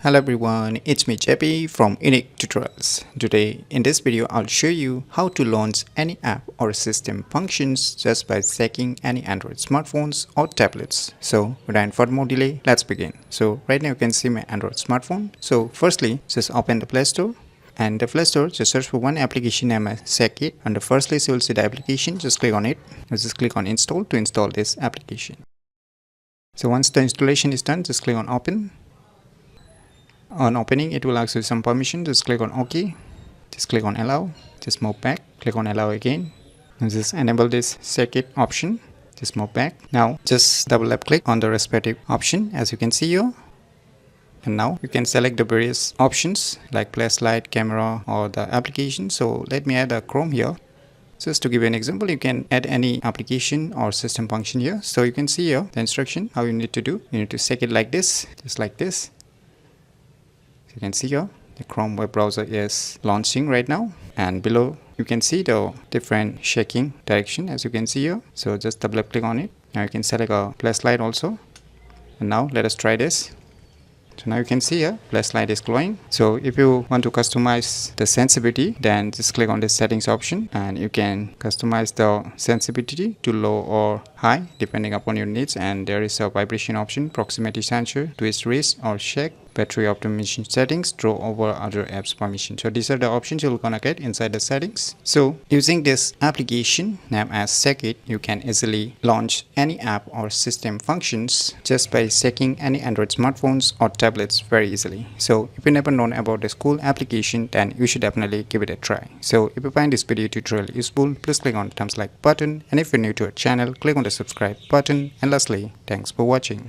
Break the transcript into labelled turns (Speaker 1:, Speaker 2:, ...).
Speaker 1: Hello everyone, it's me JP from UniqueTutorials. Today in this video I'll show you how to launch any app or system functions just by checking any Android smartphones or tablets. So without further more delay, let's begin. So right now you can see my Android smartphone. So firstly, just open the Play Store. And the Play Store, just search for one application name as Sekit. On the first list you will see the application, just click on it. Just click on install to install this application. So once the installation is done, just click on open. On opening, it will ask you some permission. Just click on OK. Just click on allow. Just move back. Click on allow again. And just enable this Sekit option. Just move back. Now just double left click on the respective option as you can see here. And now you can select the various options like flashlight, camera or the application. So let me add a Chrome here. Just to give you an example, you can add any application or system function here. So you can see here the instruction how you need to do. You need to set it like this, just like this. So you can see here the Chrome web browser is launching right now, and below you can see the different shaking direction as you can see here. So just double click on it. Now you can select a flashlight also. And now let us try this. So now you can see here flashlight is glowing. So if you want to customize the sensitivity, then just click on the settings option and you can customize the sensitivity to low or high depending upon your needs. And there is a vibration option, proximity sensor, twist wrist or shake, battery optimization settings, draw over other apps permission. So these are the options you're gonna get inside the settings. So using this application named as Sekit, you can easily launch any app or system functions just by checking any Android smartphones or tablets very easily. So if you never known about this cool application, then you should definitely give it a try. So if you find this video tutorial useful, please click on the thumbs like button, and if you're new to our channel, click on the subscribe button, and lastly, thanks for watching.